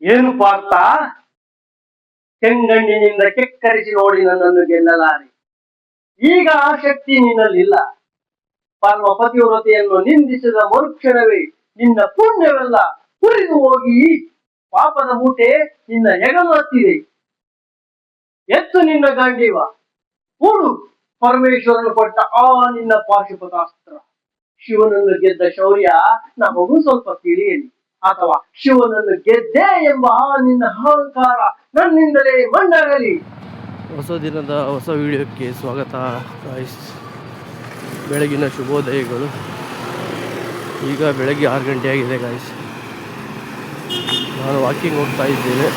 ಏನು ಪಾರ್ಥ, ಕೆಂಗಣ್ಣಿನಿಂದ ಕೆಕ್ಕರಿಸಿ ನೋಡಿ ನನ್ನನ್ನು ಗೆಲ್ಲಲಾರೆ. ಈಗ ಆ ಶಕ್ತಿ ನಿನ್ನಲ್ಲಿಲ್ಲ. ಪರಮ ಪತಿವ್ರತೆಯನ್ನು ನಿಂದಿಸಿದ ಮರುಕ್ಷಣವೇ ನಿನ್ನ ಪುಣ್ಯವೆಲ್ಲ ಹುರಿದು ಹೋಗಿ ಪಾಪದ ಮೂಟೆ ನಿನ್ನ ಹೆಗಲು ಹತ್ತಿದೆ. ಎತ್ತು ನಿನ್ನ ಗಾಂಡೀವ, ಹೂಡು ಪರಮೇಶ್ವರನು ಕೊಟ್ಟ ಆ ನಿನ್ನ ಪಾಶುಪತಾಸ್ತ್ರ. ಶಿವನನ್ನು ಗೆದ್ದ ಶೌರ್ಯ ನಮಗೂ ಸ್ವಲ್ಪ ತಿಳಿಯಲಿ, ಅಥವಾ ಶಿವನನ್ನು ಗೆದ್ದೆ ಎಂಬ ಆ ನಿನ್ನ ಅಹಂಕಾರ ನನ್ನಿಂದಲೇ ಮಣ್ಣಾಗಲಿ. ಹೊಸ ದಿನದ ಹೊಸ ವಿಡಿಯೋಕ್ಕೆ ಸ್ವಾಗತ ಗಾಯ್ಸ್. ಬೆಳಗಿನ ಶುಭೋದಯಗಳು. ಈಗ ಬೆಳಗ್ಗೆ 6 ಗಂಟೆ ಆಗಿದೆ ಗಾಯ್ಸ್. ನಾನು ವಾಕಿಂಗ್ ಹೋಗ್ತಾ ಇದ್ದೇನೆ.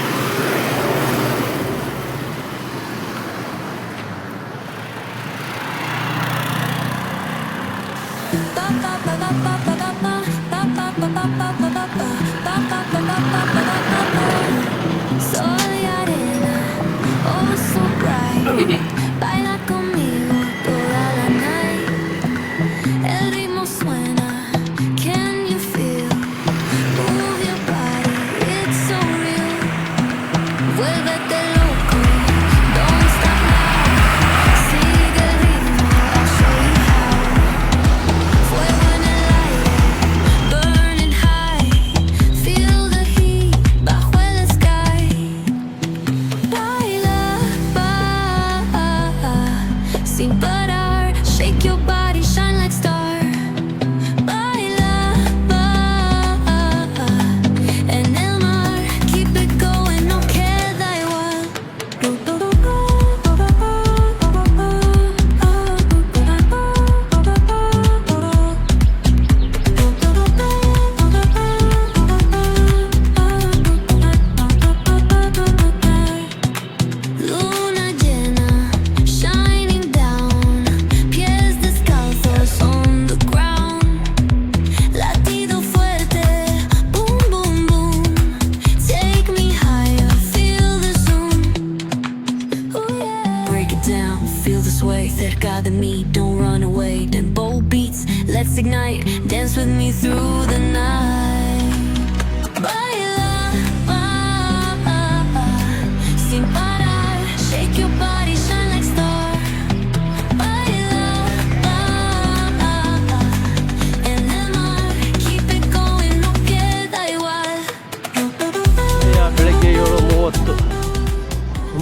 Baila conmigo toda la night. El ritmo suena. Can you feel? Move your body, it's so real. Vuélvete loco, don't stop now. Sigue el ritmo, I'll show you how. Fuego en el aire, burning high. Feel the heat bajo el sky. Baila, sin parar, shake your body, shine like star. Baila, en el mar, keep it going, no queda igual. Luna llena, shining down, pies descalzos on the ground. Latido fuerte, boom, boom, boom. Take me higher, feel the zoom. Oh yeah. Break it down, feel the sway. Cerca de mí, don't run away. Tempo beats, let's ignite. Dance with me through the night. Baila, sin parar. Shake your body, shine like star. Baila, en el mar, keep it going, no queda igual. ಬೆಳಗ್ಗೆ 7:30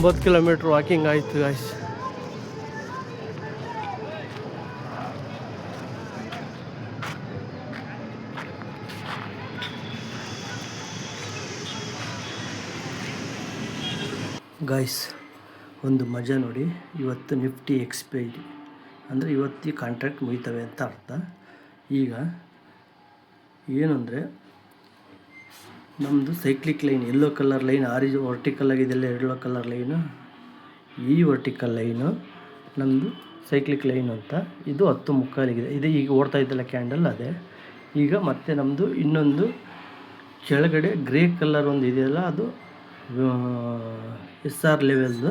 9 kilometre walking ಆಯಿತು guys. Guys, ಒಂದು ಮಜಾ ನೋಡಿ. ಇವತ್ತು Nifty expiry ಅಂದರೆ ಇವತ್ತು contract ಮುಗಿತವೆ ಅಂತ ಅರ್ಥ. ಈಗ ಏನಂದರೆ ನಮ್ಮದು cyclic line, yellow colour line vertical ಆಗಿದೆಲ್ಲ ಎಲ್ಲೋ ಕಲರ್ ಲೈನು. ಈ ವರ್ಟಿಕಲ್ ಲೈನು ನಮ್ಮದು ಸೈಕ್ಲಿಕ್ ಲೈನ್ ಅಂತ. ಇದು 10:45 ಇದೆ. ಈಗ ಓಡ್ತಾ ಇದ್ದಲ್ಲ ಕ್ಯಾಂಡಲ್ ಅದೇ. ಈಗ ಮತ್ತೆ ನಮ್ಮದು ಇನ್ನೊಂದು ಕೆಳಗಡೆ ಗ್ರೇ ಕಲರ್ ಒಂದು ಇದೆಯಲ್ಲ, ಅದು SR ಲೆವೆಲ್ದು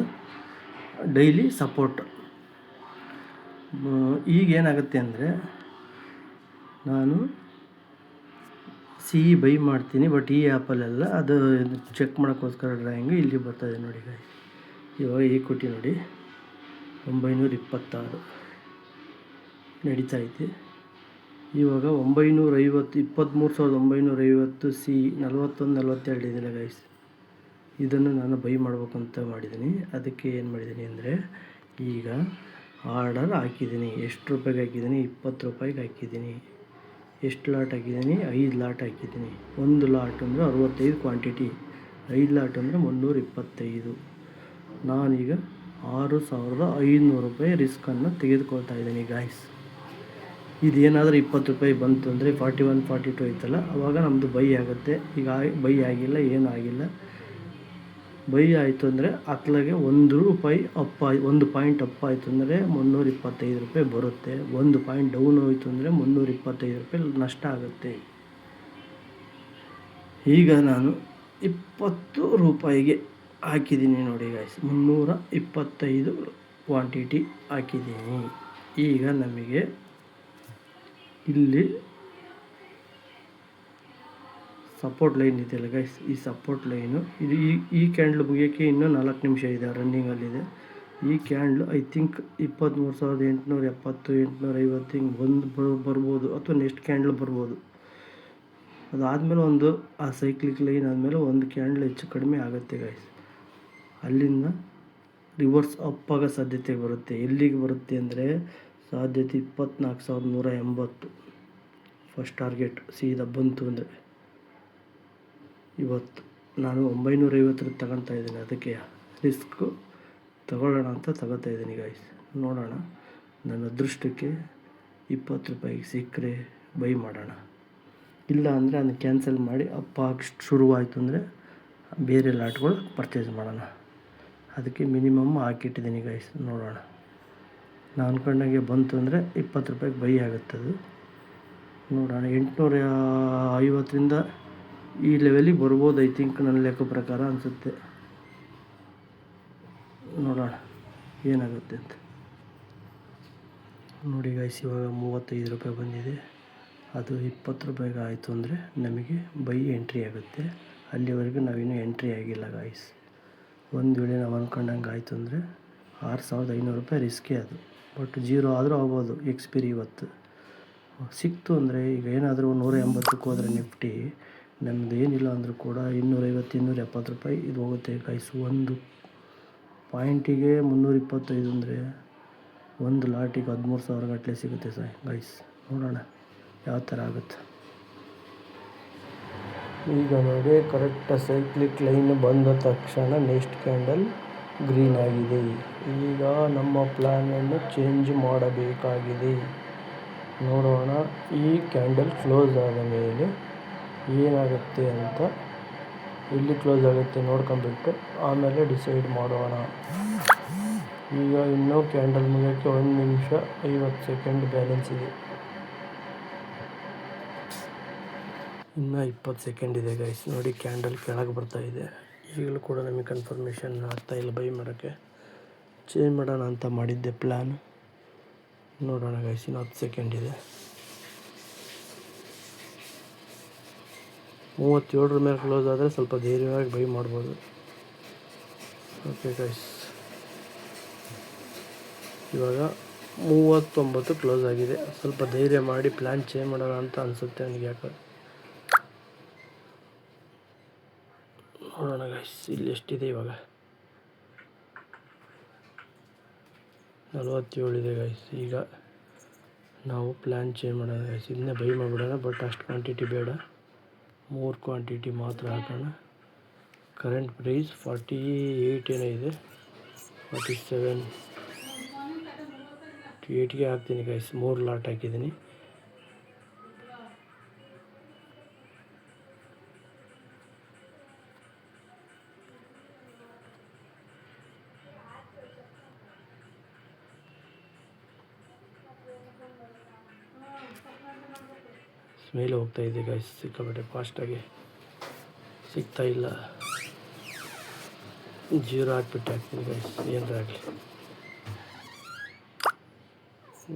ಡೈಲಿ ಸಪೋರ್ಟ್. ಈಗೇನಾಗುತ್ತೆ ಅಂದರೆ ನಾನು ಬೈ ಮಾಡ್ತೀನಿ, ಬಟ್ ಈ ಆ್ಯಪಲ್ಲೆಲ್ಲ ಅದು ಚೆಕ್ ಮಾಡೋಕ್ಕೋಸ್ಕರ ಡ್ರಾಯಿಂಗು ಇಲ್ಲಿ ಬರ್ತದೆ ನೋಡಿ ಗಾಯ್ಸ್. ಇವಾಗ ಈಕ್ವಿಟಿ ನೋಡಿ 926 ನಡೀತಾ ಐತೆ. ಇವಾಗ 950 23,950 41-42 ಇದೆಯಲ್ಲ ಗಾಯ್ಸ್. ಇದನ್ನು ನಾನು ಬೈ ಮಾಡ್ಬೇಕಂತ ಮಾಡಿದ್ದೀನಿ. ಅದಕ್ಕೆ ಏನು ಮಾಡಿದ್ದೀನಿ ಅಂದರೆ ಈಗ ಆರ್ಡರ್ ಹಾಕಿದ್ದೀನಿ. ಎಷ್ಟು ರೂಪಾಯಿಗೆ ಹಾಕಿದ್ದೀನಿ? 20 ರೂಪಾಯಿಗೆ ಹಾಕಿದ್ದೀನಿ. ಎಷ್ಟು ಲಾಟ್ ಹಾಕಿದ್ದೀನಿ? 5 ಲಾಟ್ ಹಾಕಿದ್ದೀನಿ. 1 ಲಾಟ್ ಅಂದರೆ 65 ಕ್ವಾಂಟಿಟಿ, 5 ಲಾಟ್ ಅಂದರೆ 325. ನಾನೀಗ 6,500 ರೂಪಾಯಿ ರಿಸ್ಕನ್ನು ತೆಗೆದುಕೊಳ್ತಾ ಇದ್ದೀನಿ ಗಾಯ್ಸ್. ಇದೇನಾದರೂ 20 ರೂಪಾಯಿ ಬಂತು ಅಂದರೆ 41, 42 ಐತಲ್ಲ, ಆವಾಗ ನಮ್ಮದು ಬೈ ಆಗುತ್ತೆ. ಈಗ ಬೈ ಆಗಿಲ್ಲ, ಏನೂ ಆಗಿಲ್ಲ. ಬೈ ಆಯಿತು ಅಂದರೆ ಅತ್ಲಾಗೆ 1 ರೂಪಾಯಿ ಒಂದು ಪಾಯಿಂಟ್ ಅಪ್ ಆಯಿತು ಅಂದರೆ 325 ರೂಪಾಯಿ ಬರುತ್ತೆ. 1 ಪಾಯಿಂಟ್ ಡೌನ್ ಹೋಯಿತು ಅಂದರೆ 325 ರೂಪಾಯಿ ನಷ್ಟ ಆಗುತ್ತೆ. ಈಗ ನಾನು 20 ರೂಪಾಯಿಗೆ ಹಾಕಿದ್ದೀನಿ ನೋಡಿ ಗಾಯ್ಸ್. 325 ಕ್ವಾಂಟಿಟಿ ಹಾಕಿದ್ದೀನಿ. ಈಗ ನಮಗೆ ಇಲ್ಲಿ ಸಪೋರ್ಟ್ ಲೈನ್ ಇದೆಯಲ್ಲ ಗೈಸ್, ಈ ಸಪೋರ್ಟ್ ಲೈನು ಇದು ಈ ಕ್ಯಾಂಡ್ಲ್ ಮುಗಿಯೋಕ್ಕೆ ಇನ್ನೂ 4 ನಿಮಿಷ ಇದೆ, ರನ್ನಿಂಗಲ್ಲಿದೆ. ಈ ಕ್ಯಾಂಡ್ಲ್ ಐ ಥಿಂಕ್ 23,870 850 ಹಿಂಗೆ ಬರ್ಬೋದು, ಅಥವಾ ನೆಕ್ಸ್ಟ್ ಕ್ಯಾಂಡ್ಲ್ ಬರ್ಬೋದು. ಅದಾದಮೇಲೆ ಆ ಸೈಕ್ಲಿಕ್ ಲೈನ್ ಆದಮೇಲೆ ಒಂದು ಕ್ಯಾಂಡ್ಲ್ ಹೆಚ್ಚು ಕಡಿಮೆ ಆಗುತ್ತೆ ಗೈಸ್. ಅಲ್ಲಿಂದ ರಿವರ್ಸ್ ಅಪ್ ಆಗೋ ಸಾಧ್ಯತೆ ಬರುತ್ತೆ. ಎಲ್ಲಿಗೆ ಬರುತ್ತೆ ಅಂದರೆ ಸಾಧ್ಯತೆ 24,180 ಫಸ್ಟ್ ಟಾರ್ಗೆಟ್ ಸೀದಾ ಬಂತು ಅಂದರೆ. ಇವತ್ತು ನಾನು 950 ತಗೊತಾ ಇದ್ದೀನಿ, ಅದಕ್ಕೆ ರಿಸ್ಕು ತಗೊಳ್ಳೋಣ ಅಂತ ತಗೋತಾ ಇದ್ದೀನಿ ಗೈಸ್. ನೋಡೋಣ, ನನ್ನ ಅದೃಷ್ಟಕ್ಕೆ 20 ರೂಪಾಯಿಗೆ ಸಿಕ್ಕರೆ ಬೈ ಮಾಡೋಣ, ಇಲ್ಲ ಅಂದರೆ ಅದನ್ನು ಕ್ಯಾನ್ಸಲ್ ಮಾಡಿ ಅಪ್ ಆಗಿ ಶುರುವಾಯಿತು ಅಂದರೆ ಬೇರೆ ಲಾಟ್ಗಳು ಪರ್ಚೇಸ್ ಮಾಡೋಣ. ಅದಕ್ಕೆ ಮಿನಿಮಮ್ ಹಾಕಿಟ್ಟಿದ್ದೀನಿ ಗೈಸ್. ನೋಡೋಣ, ನಾನು ಅಂದ್ಕೊಂಡಂಗೆ ಬಂತು ಅಂದರೆ 20 ರೂಪಾಯಿಗೆ ಬೈ ಆಗುತ್ತದು. ನೋಡೋಣ, 850ರಿಂದ ಈ ಲೆವೆಲಿಗೆ ಬರ್ಬೋದು ಐ ಥಿಂಕ್, ನನ್ನ ಲೆಕ್ಕ ಪ್ರಕಾರ ಅನಿಸುತ್ತೆ. ನೋಡೋಣ ಏನಾಗುತ್ತೆ ಅಂತ. ನೋಡಿ ಗೈಸ್, ಇವಾಗ 35 ರೂಪಾಯಿ ಬಂದಿದೆ. ಅದು 20 ರೂಪಾಯಿಗೆ ಆಯಿತು ಅಂದರೆ ನಮಗೆ ಬೈ ಎಂಟ್ರಿ ಆಗುತ್ತೆ. ಅಲ್ಲಿವರೆಗೂ ನಾವಿನ್ನೂ ಎಂಟ್ರಿ ಆಗಿಲ್ಲ ಗೈಸ್. ಒಂದು ವೇಳೆ ನಾವು ಅಂದ್ಕೊಂಡಂಗೆ ಆಯಿತು ಅಂದರೆ 6,500 ರೂಪಾಯಿ ರಿಸ್ಕೇ ಅದು. ಬಟ್ 0 ಆದರೂ ಆಗ್ಬೋದು. ಎಕ್ಸ್ಪೈರಿ ಇವತ್ತು ಸಿಕ್ತು ಅಂದರೆ, ಈಗ ಏನಾದರೂ 180ಕ್ಕೆ ಹೋದರೆ ನಿಫ್ಟಿ, ನಮ್ಮದು ಏನಿಲ್ಲ ಅಂದರೂ ಕೂಡ 250 270 ರೂಪಾಯಿ ಇದು ಹೋಗುತ್ತೆ ಗೈಸ್. ಒಂದು ಪಾಯಿಂಟಿಗೆ 325 ಅಂದರೆ ಒಂದು ಲಾಟಿಗೆ 13,000 ಗಟ್ಟಲೆ ಸಿಗುತ್ತೆ ಗೈಸ್. ನೋಡೋಣ ಯಾವ ಥರ ಆಗುತ್ತೆ. ಈಗ ನೋಡಿ, ಕರೆಕ್ಟ್ ಸೈಕ್ಲಿಕ್ ಲೈನ್ ಬಂದ ತಕ್ಷಣ ನೆಕ್ಸ್ಟ್ ಕ್ಯಾಂಡಲ್ ಗ್ರೀನ್ ಆಗಿದೆ. ಈಗ ನಮ್ಮ ಪ್ಲ್ಯಾನನ್ನು ಚೇಂಜ್ ಮಾಡಬೇಕಾಗಿದೆ. ನೋಡೋಣ ಈ ಕ್ಯಾಂಡಲ್ ಕ್ಲೋಸ್ ಆದ ಮೇಲೆ ಏನಾಗುತ್ತೆ ಅಂತ. ಎಲ್ಲಿ ಕ್ಲೋಸ್ ಆಗುತ್ತೆ ನೋಡ್ಕೊಂಬಿಟ್ಟು ಆಮೇಲೆ ಡಿಸೈಡ್ ಮಾಡೋಣ. ಈಗ ಇನ್ನೂ ಕ್ಯಾಂಡಲ್ ಮುಗಿಯೋಕ್ಕೆ 1 ನಿಮಿಷ 50 ಸೆಕೆಂಡ್ ಬ್ಯಾಲೆನ್ಸ್ ಇದೆ. ಇನ್ನೂ 20 ಸೆಕೆಂಡ್ ಇದೆ ಗೈಸ್. ನೋಡಿ, ಕ್ಯಾಂಡಲ್ ಕೆಳಗೆ ಬರ್ತಾ ಇದೆ. ಈಗಲೂ ಕೂಡ ನಮಗೆ ಕನ್ಫರ್ಮೇಷನ್ ಆಗ್ತಾಯಿಲ್ಲ ಬೈ ಮಾಡೋಕ್ಕೆ. ಚೇಂಜ್ ಮಾಡೋಣ ಅಂತ ಮಾಡಿದ್ದೆ ಪ್ಲ್ಯಾನ್. ನೋಡೋಣ ಗೈಸ್, ಇನ್ನು 10 ಸೆಕೆಂಡ್ ಇದೆ. 37 ಮೇಲೆ ಕ್ಲೋಸ್ ಆದರೆ ಸ್ವಲ್ಪ ಧೈರ್ಯವಾಗಿ ಬೈ ಮಾಡ್ಬೋದು. ಓಕೆ ಗೈಸ್, ಇವಾಗ 39 ಕ್ಲೋಸ್ ಆಗಿದೆ. ಸ್ವಲ್ಪ ಧೈರ್ಯ ಮಾಡಿ ಪ್ಲ್ಯಾನ್ ಚೇಂಜ್ ಮಾಡೋಣ ಅಂತ ಅನಿಸುತ್ತೆ ನನಗೆ ಯಾಕೆ. ನೋಡೋಣ ಗೈಸ್, ಇಲ್ಲಿ ಎಷ್ಟಿದೆ ಇವಾಗ. 47 ಇದೆ ಗೈಸ್. ಈಗ ನಾವು ಪ್ಲ್ಯಾನ್ ಚೇಂಜ್ ಮಾಡೋಣ ಗೈಸ್. ಇದನ್ನೇ ಬೈ ಮಾಡಿಬಿಡೋಣ, ಬಟ್ ಅಷ್ಟು ಕ್ವಾಂಟಿಟಿ ಬೇಡ, 3 ಕ್ವಾಂಟಿಟಿ ಮಾತ್ರ ಹಾಕೋಣ. ಕರೆಂಟ್ ಪ್ರೈಸ್ 48 ಏನೋ ಇದೆ, 47 8ಗೆ ಹಾಕ್ತೀನಿ ಗೈಸ್. 3 ಲಾಟ್ ಹಾಕಿದ್ದೀನಿ. ಮೇಲೆ ಹೋಗ್ತಾ ಇದೆ ಗೈಸ್, ಸಿಕ್ಕಾಪಟ್ಟೆ ಫಾಸ್ಟಾಗಿ ಸಿಗ್ತಾ ಇಲ್ಲ. 0 ಹಾಕ್ಬಿಟ್ಟು ಹಾಕ್ತೀನಿ ಗೈಸ್, ಏನಾರ ಆಗಲಿ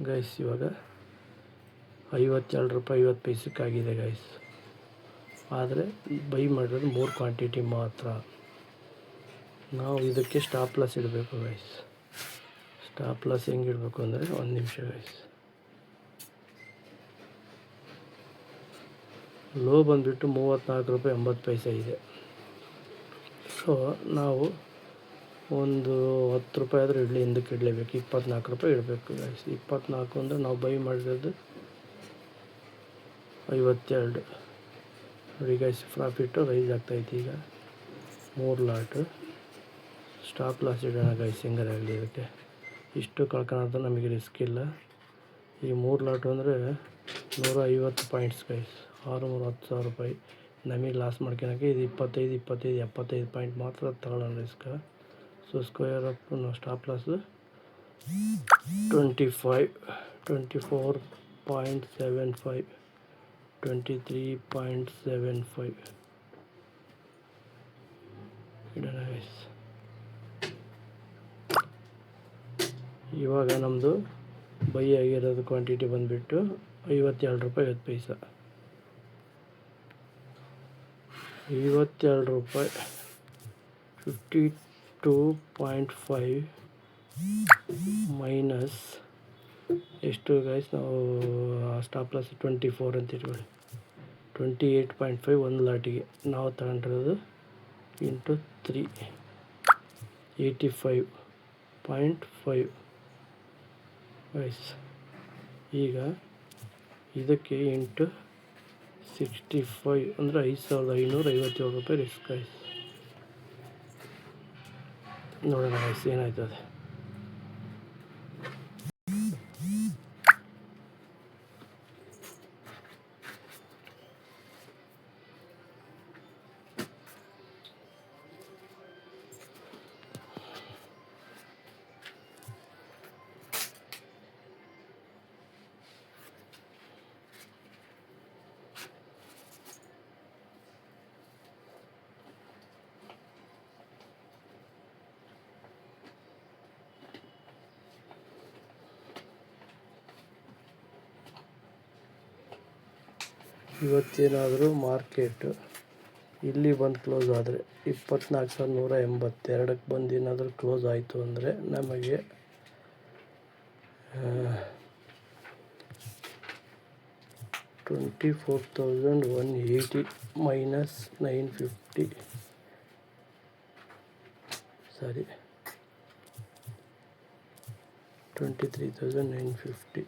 ಗೈಸ್. ಇವಾಗ 52 ರೂಪಾಯಿ 50 ಪೈಸಕ್ಕಾಗಿದೆ ಗೈಸ್. ಆದರೆ ಬೈ ಮಾಡಿರೋದು 3 ಕ್ವಾಂಟಿಟಿ ಮಾತ್ರ. ನಾವು ಇದಕ್ಕೆ ಸ್ಟಾಪ್ ಲಾಸ್ ಇಡಬೇಕು ಗೈಸ್. ಸ್ಟಾಪ್ ಲಾಸ್ ಹೆಂಗೆ ಇಡಬೇಕು ಅಂದರೆ, 1 ನಿಮಿಷ ಗೈಸ್. ಲೋ ಬಂದುಬಿಟ್ಟು 34 ರೂಪಾಯಿ 80 ಪೈಸೆ ಇದೆ. ಸೊ ನಾವು ಒಂದು 10 ರೂಪಾಯಿ ಆದರೂ ಇಡಲಿ, ಹಿಂದಕ್ಕೆ ಇಡಲೇಬೇಕು. 24 ರೂಪಾಯಿ ಇಡಬೇಕು ಗೈಸ್. 24 ಅಂದರೆ ನಾವು ಬೈ ಮಾಡಿರೋದು 52. ನೋಡಿ ಗೈಸ್, ಪ್ರಾಫಿಟ್ಟು ರೈಸ್ ಆಗ್ತಾಯಿತ್ತು. ಈಗ 3 ಲಾಟು ಸ್ಟಾಪ್ ಲಾಸ್ ಇಡೋಣ ಗೈಸ್, ಹೆಂಗಾರೆ ಆಗಲಿ. ಇದಕ್ಕೆ ಇಷ್ಟು ಕಳ್ಕೊಳ್ಳೋದು ನಮಗೆ ರಿಸ್ಕ್ ಇಲ್ಲ. ಈ 3 ಲಾಟು ಅಂದರೆ 150 ಪಾಯಿಂಟ್ಸ್ ಗೈಸ್. 10,000 ರೂಪಾಯಿ ನಮಗೆ ಲಾಸ್ ಮಾಡ್ಕೊಳಕ್ಕೆ. ಇದು 25 ಪಾಯಿಂಟ್ ಮಾತ್ರ ತಗೊಳ್ಳೋಣ ರಿಸ್ಕ್. ಸೊ ಸ್ಕ್ವೇರ್ ಅಪ್ ನಾವು ಸ್ಟಾಪ್ ಲಾಸು 24.75 23.75 ಇಡೋಣ ಗೈಸ್. ಇವಾಗ ನಮ್ಮದು ಬೈ ಆಗಿರೋದು ಕ್ವಾಂಟಿಟಿ ಬಂದುಬಿಟ್ಟು 52 ರೂಪಾಯಿ 50 ಪೈಸೆ. ರೂಪಾಯಿ 52.5 ಮೈನಸ್ ಎಷ್ಟು ಗೈಸ್, ನಾವು ಸ್ಟಾಪ್ ಲಾಸ್ 24 ಅಂತ ಇಟ್ಕೊಳ್ಳಿ. 28.5 ಒಂದು ಲಾಟಿಗೆ ನಾವು ತಗೊಂಡಿರೋದು ಇಂಟು 3 85.5 ಗೈಸ್. ಈಗ ಇದಕ್ಕೆ ಇಂಟು 65 ಅಂದರೆ 5557 ರೂಪಾಯಿ ರಿಸ್ಕ್ ಗೈಸ್. ನೋಡೋಣ ಗೈಸ್ ಏನಾಯ್ತದೆ. ಇವತ್ತೇನಾದರೂ ಮಾರ್ಕೆಟು ಇಲ್ಲಿ ಬಂದು ಕ್ಲೋಸ್ ಆದರೆ 24,182ಕ್ಕೆ ಬಂದು ಏನಾದರೂ ಕ್ಲೋಸ್ ಆಯಿತು ಅಂದರೆ ನಮಗೆ 24,180 ಮೈನಸ್ 950 23,950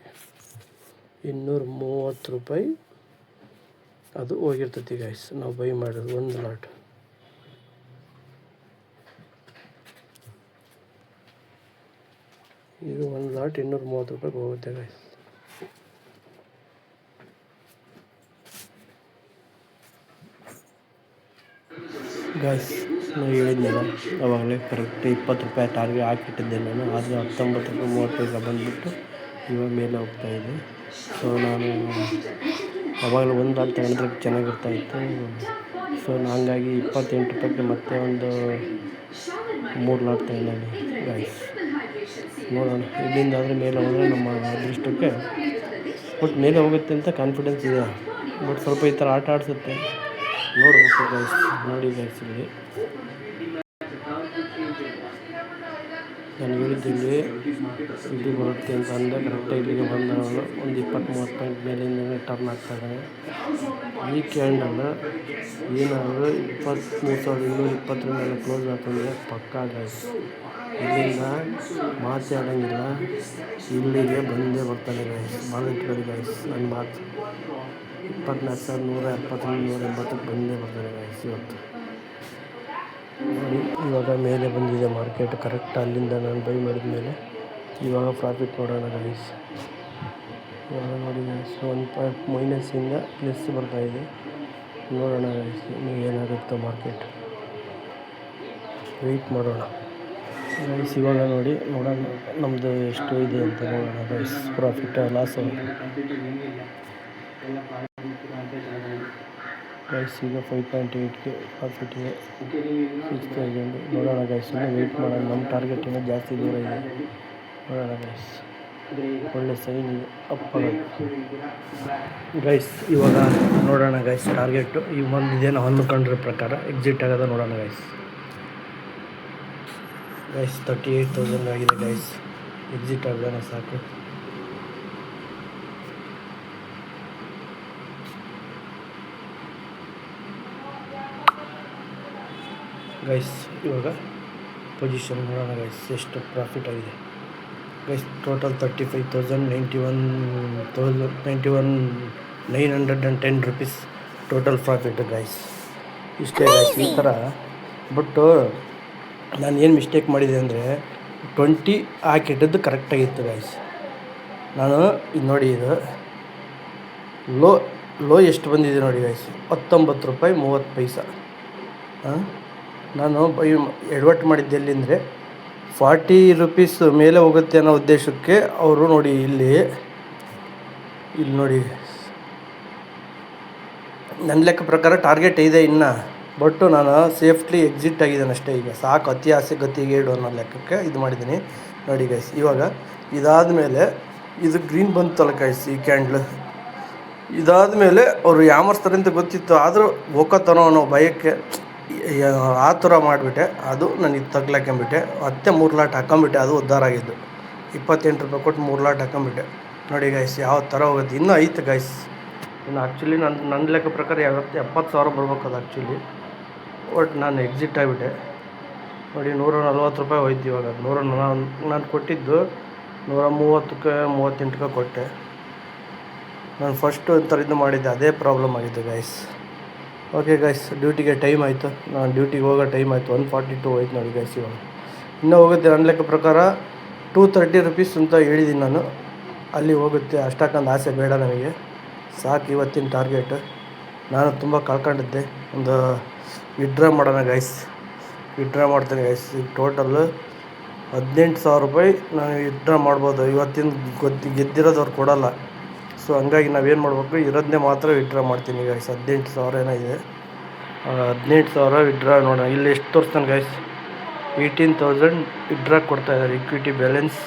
230 ರೂಪಾಯಿ ಅದು ಹೋಗಿರ್ತೈತಿ ಗೈಸ್. ನಾವು ಬೈ ಮಾಡೋದು ಒಂದು ಲಾಟ್. ಇದು ಒಂದು ಲಾಟ್ 230 ರೂಪಾಯಿಗೆ ಹೋಗುತ್ತೆ ಗೈಸ್. ಗೈಸ್ ನಾವು ಹೇಳಿದ್ನಲ್ಲ ಅವಾಗಲೇ ಕರೆಕ್ಟ್ 20 ರೂಪಾಯಿ ಟಾರ್ಗೆಟ್ ಹಾಕಿಟ್ಟಿದ್ದೆ ನಾನು. ಆದರೆ 19 ರೂಪಾಯಿ 30 ಪೈಸೆ ಬಂದುಬಿಟ್ಟು ಇವಾಗ ಮೇಲೆ ಹೋಗ್ತಾಯಿದೆ. ಸೊ ನಾನು ಅವಾಗಲೇ ಒಂದು ಲಾಟ್ ತಗೊಂಡ್ರೆ ಚೆನ್ನಾಗಿರ್ತಾಯಿತ್ತು. ಸೊ ಹಂಗಾಗಿ 28 ರೂಪಾಯಿಗೆ ಮತ್ತೆ ಒಂದು 3 ಲಾಟ್ ತಗೊಂಡಿದ್ದೀನಿ ಗೈಸ್. ನೋಡೋಣ ಇಲ್ಲಿಂದ ಆದರೆ ಮೇಲೆ ಹೋದರೆ ನಮ್ಮ ಅದೃಷ್ಟಕ್ಕೆ ಬಟ್ ಮೇಲೆ ಹೋಗುತ್ತೆ ಅಂತ ಕಾನ್ಫಿಡೆನ್ಸ್ ಇದೆ. ಬಟ್ ಸ್ವಲ್ಪ ಈ ಥರ ಆಟ ಆಡಿಸುತ್ತೆ, ನೋಡಬೇಕು ಗೈಸ್. ನೋಡಿ ಗೈಸ್, ಇಲ್ಲಿ ನಾನು ಹೇಳಿದ್ದಲ್ಲಿ ಇಲ್ಲಿ ಬರುತ್ತೆ ಅಂತ ಅಂದೆ. ಕರೆಕ್ಟಾಗಿ ಇಲ್ಲಿಗೆ ಬಂದವನು ಒಂದು 20-30 ಪಾಯಿಂಟ್ ಮೇಲಿಂದ ಟರ್ನ್ ಆಗ್ತಾಯಿದ್ದಾನೆ. ಈ ಕ್ಯಾಂಡಲ್ ಏನಾದರೂ 23,220 ಮೇಲೆ ಕ್ಲೋಸ್ ಆಗ್ತಂದರೆ ಪಕ್ಕಾ ಗೈಸ್. ಇಲ್ಲಿಂದ ಮಾತಾಡೋಂಗಿಲ್ಲ, ಇಲ್ಲಿಗೆ ಬಂದೇ ಬರ್ತಾನೆ ಗೈಸ್. ಭಾಳ ಇಟ್ಕೊಳ್ಳಿ ಗೈಸ್ ನನ್ನ ಮಾತು. 24,170-180ಕ್ಕೆ ಬಂದೇ ಬರ್ತಾನೆ ಗೈಸ್ ಇವತ್ತು. ನೋಡಿ ಇವಾಗ ಮೇಲೆ ಬಂದಿದೆ ಮಾರ್ಕೆಟ್ ಕರೆಕ್ಟ್. ಅಲ್ಲಿಂದ ನಾನು ಬೈ ಮಾಡಿದ ಮೇಲೆ ಇವಾಗ ಪ್ರಾಫಿಟ್ ನೋಡೋಣ ಗೈಸ್. ಇವಾಗ ನೋಡಿ ಗೈಸ್ 1 ಪಾಯಿಂಟ್ ಮೈನಸ್ಸಿಂದ ಪ್ಲಸ್ ಬರ್ತಾಯಿದೆ. ನೋಡೋಣ ಗೈಸ್ ಏನಾಗುತ್ತೋ ಮಾರ್ಕೆಟ್, ವೆಯ್ಟ್ ಮಾಡೋಣ ಗೈಸ್. ಇವಾಗ ನೋಡೋಣ ನಮ್ಮದು ಎಷ್ಟು ಇದೆ ಅಂತ ನೋಡೋಣ ಗೈಸ್. Profit loss guys. ಈಗ 5.8ಗೆ ಪ್ರಾಫಿಟ್ ಇದೆ, 6,000. ನೋಡೋಣ ಗೈಸ್, ಇನ್ನೂ ವೆಯ್ಟ್ ಮಾಡೋಣ. ನಮ್ಮ ಟಾರ್ಗೆಟ್ ಇನ್ನೂ ಜಾಸ್ತಿ ದೂರ ಇದೆ. ನೋಡೋಣ ಗೈಸ್, ಒಳ್ಳೆ ಸೈನ್ ಇದೆ ಅಪ್ ಗೈಸ್. ಇವಾಗ ನೋಡೋಣ ಗೈಸ್ ಟಾರ್ಗೆಟು ಈ ಒಂದಿದೆ ನಾವು ಅಂದ್ಕೊಂಡಿರೋ ಪ್ರಕಾರ ಎಕ್ಸಿಟ್ ಆಗೋದ ನೋಡೋಣ ಗೈಸ್. 38,000 ಆಗಿದೆ ಗೈಸ್. ಎಕ್ಸಿಟ್ ಆಗೋಣ ಸಾಕು. ಗೈಸ್ ಇವಾಗ ಪೊಸಿಷನ್ ನೋಡೋಣ ಗೈಸ್, ಎಷ್ಟು ಪ್ರಾಫಿಟ್ ಆಗಿದೆ guys. Total 35,910 rupees total profit guys. ಇಷ್ಟೇ ಗೈಸ್ ಈ ಥರ. ಬಟ್ಟು ನಾನು ಏನು ಮಿಸ್ಟೇಕ್ ಮಾಡಿದೆ ಅಂದರೆ 20 ಹಾಕಿಟ್ಟಿದ್ದು ಕರೆಕ್ಟಾಗಿತ್ತು ಗೈಸ್. ನಾನು ಇದು ನೋಡಿ, ಇದು ಲೋ ಎಷ್ಟು ಬಂದಿದೆ ನೋಡಿ ಗೈಸ್, 19 ರೂಪಾಯಿ 30 ಪೈಸೆ. ನಾನು ಎಡವಟ್ಟು ಮಾಡಿದ್ದೆ ಎಲ್ಲಿಂದರೆ 40 ರೂಪೀಸ್ ಮೇಲೆ ಹೋಗುತ್ತೆ ಅನ್ನೋ ಉದ್ದೇಶಕ್ಕೆ ಅವರು ನೋಡಿ ಇಲ್ಲಿ ನೋಡಿ ನನ್ನ ಲೆಕ್ಕ ಪ್ರಕಾರ ಟಾರ್ಗೆಟ್ ಇದೆ ಇನ್ನು. ಬಟ್ಟು ನಾನು ಸೇಫ್ಟ್ಲಿ ಎಕ್ಸಿಟ್ ಆಗಿದ್ದೇನೆ ಅಷ್ಟೇ. ಈಗ ಸಾಕು, ಅತಿ ಆಸೆ ಗತಿಗೇಡು ಅನ್ನೋ ಲೆಕ್ಕಕ್ಕೆ ಇದು ಮಾಡಿದ್ದೀನಿ ನೋಡಿ ಗೈಸ್. ಇವಾಗ ಇದಾದ ಮೇಲೆ ಇದು ಗ್ರೀನ್ ಬಂತಲ್ಲ ಗೈಸ್, ಈ ಕ್ಯಾಂಡ್ಲ್ ಇದಾದಮೇಲೆ ಅವರು ಯಾಮರ್ಸ್ತಾರೆ ಅಂತ ಗೊತ್ತಿತ್ತು, ಆದರೂ ಹೋಗತ್ತನೋ ಅನ್ನೋ ಭಯಕ್ಕೆ ಆ ಥರ ಮಾಡಿಬಿಟ್ಟೆ. ಅದು ನನಗೆ ತಗ್ಲಾಕೊಂಬಿಟ್ಟೆ. ಮತ್ತೆ 3 ಲಾಟ್ ಹಾಕೊಂಬಿಟ್ಟೆ. ಅದು ಉದ್ಧಾರ ಆಗಿದ್ದು. 28 ರೂಪಾಯಿ ಕೊಟ್ಟು 3 ಲಾಟ್ ಹಾಕೊಂಬಿಟ್ಟೆ. ನೋಡಿ ಗೈಸ್ ಯಾವ ಥರ ಹೋಗುತ್ತೆ. ಇನ್ನೂ ಐತೆ ಗೈಸ್. ಇನ್ನು ಆ್ಯಕ್ಚುಲಿ ನನ್ನ ಲೆಕ್ಕ ಪ್ರಕಾರ 70,000 ಬರ್ಬೇಕು ಅದು ಆ್ಯಕ್ಚುಲಿ. ಬಟ್ ನಾನು ಎಕ್ಸಿಟ್ ಆಗಿಬಿಟ್ಟೆ. ನೋಡಿ 140 ರೂಪಾಯಿ ಹೋಯ್ತು ಇವಾಗ. ನಾನು ಕೊಟ್ಟಿದ್ದು 130ಕ್ಕೆ 38ಕ್ಕೆ ಕೊಟ್ಟೆ. ನಾನು ಫಸ್ಟು ಒಂಥರದ್ದು ಮಾಡಿದ್ದೆ, ಅದೇ ಪ್ರಾಬ್ಲಮ್ ಆಗಿತ್ತು ಗೈಸ್. ಓಕೆ ಗೈಸ್, ಡ್ಯೂಟಿಗೆ ಟೈಮ್ ಆಯಿತು. ನಾನು ಡ್ಯೂಟಿಗೆ ಹೋಗೋ ಟೈಮ್ ಆಯಿತು. 142 ಹೋಯ್ತು ನೋಡಿ ಗೈಸ್. ಇವಾಗ ಇನ್ನೂ ಹೋಗುತ್ತೆ ನನ್ನ ಲೆಕ್ಕ ಪ್ರಕಾರ 230 rupees ಅಂತ ಹೇಳಿದ್ದೀನಿ ನಾನು. ಅಲ್ಲಿ ಹೋಗುತ್ತೆ. ಅಷ್ಟಕ್ಕೊಂದು ಆಸೆ ಬೇಡ ನನಗೆ, ಸಾಕು ಇವತ್ತಿನ ಟಾರ್ಗೆಟ್. ನಾನು ತುಂಬ ಕಳ್ಕೊಂಡಿದ್ದೆ. ಒಂದು ವಿಡ್ರಾ ಮಾಡೋಣ ಗೈಸ್. ವಿಡ್ರಾ ಮಾಡ್ತೇನೆ ಗೈಸ್. ಈಗ ಟೋಟಲ್ 18,000 ರೂಪಾಯಿ ನಾನು ವಿಡ್ರಾ ಮಾಡ್ಬೋದು. ಇವತ್ತಿನ ಗೆದ್ದಿರೋದು ಅವ್ರು ಕೊಡೋಲ್ಲ. ಸೊ ಹಂಗಾಗಿ ನಾವೇನು ಮಾಡಬೇಕು, ಇರೋದನ್ನೇ ಮಾತ್ರ ವಿಡ್ರಾ ಮಾಡ್ತೀನಿ ಗೈಸ್. 18,000 ಏನೋ ಇದೆ. 18,000 ವಿಡ್ರಾ ನೋಡೋಣ. ಇಲ್ಲಿ ಎಷ್ಟು ತೋರಿಸ್ತಾನೆ ಗೈಸ್, 18,000 ವಿಡ್ರಾ ಕೊಡ್ತಾಯಿದ್ದಾರೆ. Equity balance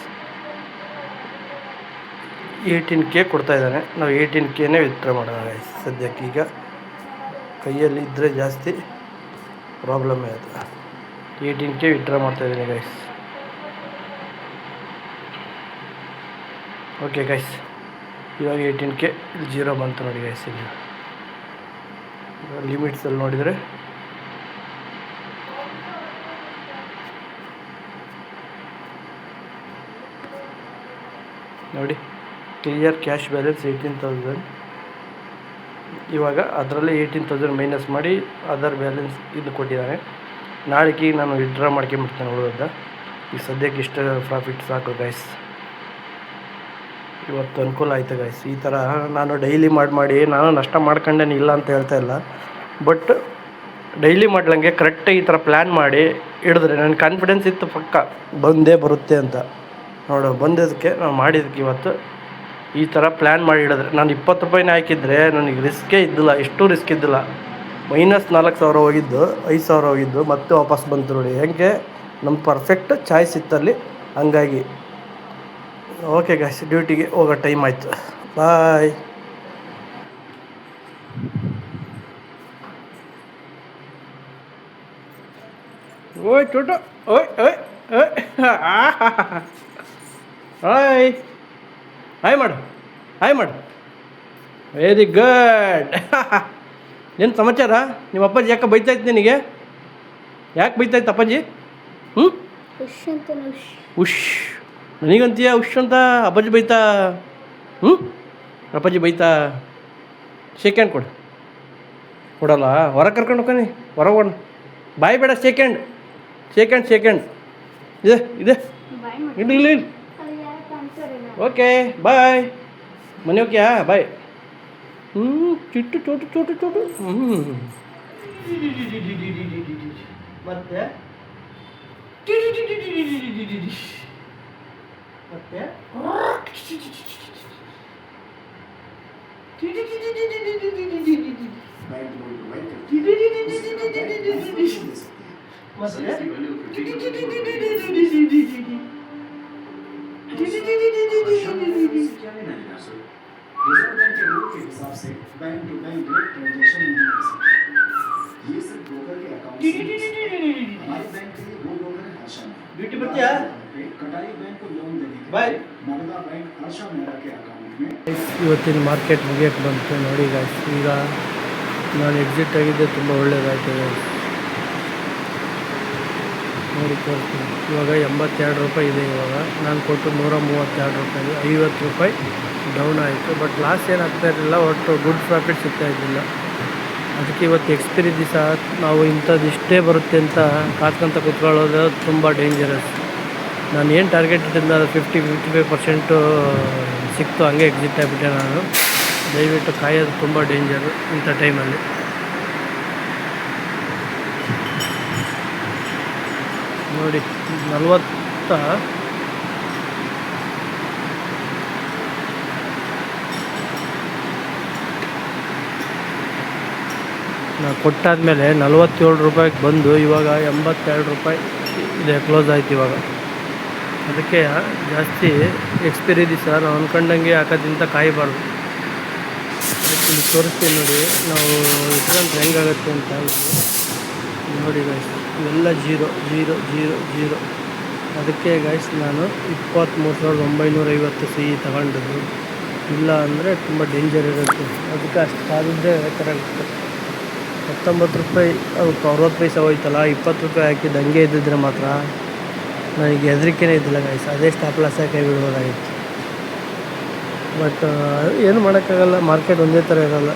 18K ಕೊಡ್ತಾಯಿದ್ದಾನೆ. ನಾವು 18Kನೇ ವಿಡ್ರಾ ಮಾಡೋಣ ಗೈಸ್. ಸದ್ಯಕ್ಕೆ ಈಗ ಕೈಯಲ್ಲಿ ಇದ್ದರೆ ಜಾಸ್ತಿ ಪ್ರಾಬ್ಲಮ್ಮೇ ಅದು. 18K ವಿಡ್ರಾ ಮಾಡ್ತಾಯಿದ್ದೀನಿ ಗೈಸ್. ಓಕೆ ಗೈಸ್, ಇವಾಗ 18K ಇಲ್ಲಿ 0 ಬಂತು ನೋಡಿ ಗೈಸ್. ಇಲ್ಲಿ ಲಿಮಿಟ್ಸಲ್ಲಿ ನೋಡಿದರೆ ನೋಡಿ, ಕ್ಲಿಯರ್ ಕ್ಯಾಶ್ ಬ್ಯಾಲೆನ್ಸ್ 18,000. ಇವಾಗ ಅದರಲ್ಲಿ 18,000 ಮೈನಸ್ ಮಾಡಿ ಅದರ್ ಬ್ಯಾಲೆನ್ಸ್ ಇದು ಕೊಟ್ಟಿದ್ದಾನೆ. ನಾಳೆಗೆ ನಾನು ವಿಡ್ರಾ ಮಾಡ್ಕೊಂಬಿಡ್ತೇನೆ ಉಳಿದ. ಈಗ ಸದ್ಯಕ್ಕೆ ಇಷ್ಟು ಪ್ರಾಫಿಟ್ ಸಾಕು ಗೈಸ್. ಇವತ್ತು ಅನುಕೂಲ ಆಯಿತು ಗೈಸ್. ಈ ಥರ ನಾನು ಡೈಲಿ ಮಾಡಿ ನಾನು ನಷ್ಟ ಮಾಡ್ಕೊಂಡೇನು ಇಲ್ಲ ಅಂತ ಹೇಳ್ತಾ ಇಲ್ಲ. ಬಟ್ ಡೈಲಿ ಮಾಡ್ಲಂಗೆ ಕರೆಕ್ಟಾಗಿ ಈ ಥರ ಪ್ಲ್ಯಾನ್ ಮಾಡಿ ಹಿಡಿದ್ರೆ ನನಗೆ ಕಾನ್ಫಿಡೆನ್ಸ್ ಇತ್ತು ಪಕ್ಕ ಬಂದೇ ಬರುತ್ತೆ ಅಂತ. ನೋಡು ಬಂದಿದ್ದಕ್ಕೆ ನಾವು ಮಾಡಿದ್ದಕ್ಕೆ ಇವತ್ತು ಈ ಥರ ಪ್ಲ್ಯಾನ್ ಮಾಡಿ ಹಿಡಿದ್ರೆ ನಾನು 20 ರೂಪಾಯಿನ ಹಾಕಿದರೆ ನನಗೆ ರಿಸ್ಕೇ ಇದ್ದಿಲ್ಲ. ಎಷ್ಟು ರಿಸ್ಕ್ ಇದ್ದಿಲ್ಲ. -4,000 ಹೋಗಿದ್ದು, 5,000 ಹೋಗಿದ್ದು, ಮತ್ತೆ ವಾಪಸ್ ಬಂತು ನೋಡಿ. ಹೆಂಗೆ ನಮ್ಮ ಪರ್ಫೆಕ್ಟ್ ಚಾಯ್ಸ್ ಇತ್ತಲ್ಲಿ. ಹಂಗಾಗಿ ಓಕೆ ಗೈಸ್, ಡ್ಯೂಟಿಗೆ ಹೋಗೋ ಟೈಮ್ ಆಯಿತು. ಬಾಯ್. ಓಯ್ ಚೋಟು, ಓಯ್ ಓಯ್ ಓಯ್ ಹಾಯ್ ಹಾಯ್ ಮಾಡು, ಹಾಯ್ ಮಾಡು. Very good. ಏನು ಸಮಾಚಾರ? ನಿಮ್ಮ ಅಪ್ಪಾಜಿ ಯಾಕೆ ಬೈತಾಯ್ತು ನಿನಗೆ? ಯಾಕೆ ಬೈತಾಯ್ತು ಅಪ್ಪಾಜಿ? ಉಶ್ ನನಗಂತೀಯ ಉಶ್ ಅಂತ? ಅಪ್ಪಾಜಿ ಬೈತಾ? ಅಪ್ಪಾಜಿ ಬೈತಾ? ಶೇಕ್ ಹ್ಯಾಂಡ್ ಕೊಡು. ಕೊಡಲ್ಲ? ಹೊರಗೆ ಕರ್ಕೊಂಡು ಹೋಗ್ತಾನೆ, ಹೊರಗೆ ಹೋಗೋಣ. ಬಾಯ್ ಬೇಡ, shake hand, shake hand, shake hand. ಇದೆ ಇದೆ, ಇಲ್ಲ ಇಲ್ಲ ಇಲ್ಲ. Okay bye. ಮನೆ ಓಕೆಯಾ? ಬಾಯ್. ಚುಟ್ಟು ಚೋಟು ಚೋಟು ಚೋಟು. ಮತ್ತೆ ಮತ್ತೆ रिजर्व बैंक के रूल के हिसाब से bank to bank direct transaction नहीं हो सकता। ये सिर्फ ब्रोकर के अकाउंट से हमारे बैंक के लिए वो ब्रोकर है हर्षा मेहरा। ब्यूटी बच्चा कटाई बैंक को लोन देने के बाय नगदा बैंक हर्षा मेहरा के अकाउंट में। ಇವತ್ತಿನ ಮಾರ್ಕೆಟ್ ಮುಗಿಯಕ್ಕೆ ಬಂತು ನೋಡಿ ಗಾಯ್ಸ್. ಈಗ ನಾನು ಎಕ್ಸಿಟ್ ಆಗಿದ್ದೆ, ತುಂಬ ಒಳ್ಳೆಯದಾಯಿತು ನೋಡಿ ತೋರಿಸ್ತೀನಿ. ಇವಾಗ 82 ರೂಪಾಯಿ ಇದೆ. ಇವಾಗ ನಾನು ಕೊಟ್ಟು 132 ರೂಪಾಯಿ, 50 ರೂಪಾಯಿ ಡೌನ್ ಆಯಿತು. ಬಟ್ ಲಾಸ್ ಏನಾಗ್ತಾ ಇರಲಿಲ್ಲ, ಒಟ್ಟು ಗುಡ್ ಪ್ರಾಫಿಟ್ ಸಿಗ್ತಾ ಇದ್ದಿಲ್ಲ. ಅದಕ್ಕೆ ಇವತ್ತು ಎಕ್ಸ್ಪೈರಿ ದಿವಸ ನಾವು ಇಂಥದ್ದು ಇಷ್ಟೇ ಬರುತ್ತೆ ಅಂತ ಕಾತ್ಕೊಂತ ಕೂತ್ಕೊಳ್ಳೋದು ತುಂಬ ಡೇಂಜರಸ್. ನಾನು ಏನು ಟಾರ್ಗೆಟ್ ಇಟ್ಟಿದ್ದ ಅದು 50-55% ಸಿಕ್ತು, ಹಂಗೆ ಎಕ್ಸಿಟ್ ಆಗಿಬಿಟ್ಟೆ ನಾನು. ದಯವಿಟ್ಟು ಕಾಯೋದು ತುಂಬ ಡೇಂಜರು ಇಂಥ ಟೈಮಲ್ಲಿ. ನೋಡಿ 40 ನಾವು ಕೊಟ್ಟಾದಮೇಲೆ 47 ರೂಪಾಯಿಗೆ ಬಂದು ಇವಾಗ 82 ರೂಪಾಯಿ ಇದೆ, ಕ್ಲೋಸ್ ಆಯ್ತು ಇವಾಗ. ಅದಕ್ಕೆ ಜಾಸ್ತಿ ಎಕ್ಸ್ಪೈರಿ ದಿವಸ ನಾವು ಅಂದ್ಕೊಂಡಂಗೆ ಹಾಕೋದ್ರಿಂದ ಕಾಯಬಾರ್ದು. ಅದಕ್ಕೆ ಇಲ್ಲಿ ತೋರಿಸ್ತೀನಿ ನೋಡಿ, ನಾವು ಇಟ್ಕೊಂಡ್ರೆ ಹೆಂಗಾಗುತ್ತೆ ಅಂತ. ಇಲ್ಲಿ ನೋಡಿ ಗೈಸ್, ಇವೆಲ್ಲ ಜೀರೋ. ಅದಕ್ಕೆ ಗೈಸ್ ನಾನು 23,950 CE ತಗೊಂಡಿದ್ದು. ಇಲ್ಲ ಅಂದರೆ ತುಂಬ ಡೇಂಜರ್ ಇರುತ್ತೆ, ಅದಕ್ಕೆ ಅಷ್ಟು ಕಾದಿದ್ದೇ ಕರೆಕ್ಟ್. 19 ರೂಪಾಯಿ, 60 ಪೈಸೆ ಹೋಯ್ತಲ್ಲ, 20 ರೂಪಾಯಿ ಹಾಕಿದ್ದು ಹಂಗೆ ಇದ್ದಿದ್ರೆ ಮಾತ್ರ ನನಗೆ ಹೆದರಿಕೆನೇ ಇದ್ದಿಲ್ಲ ಗೈಸ್, ಅದೇ ಸ್ಟಾಪ್ ಲಾಸೇ ಕೈ ಬಿಡ್ಬೋದಾಗಿತ್ತು. ಬಟ್ ಏನು ಮಾಡೋಕ್ಕಾಗಲ್ಲ, ಮಾರ್ಕೆಟ್ ಒಂದೇ ಥರ ಇರೋಲ್ಲ.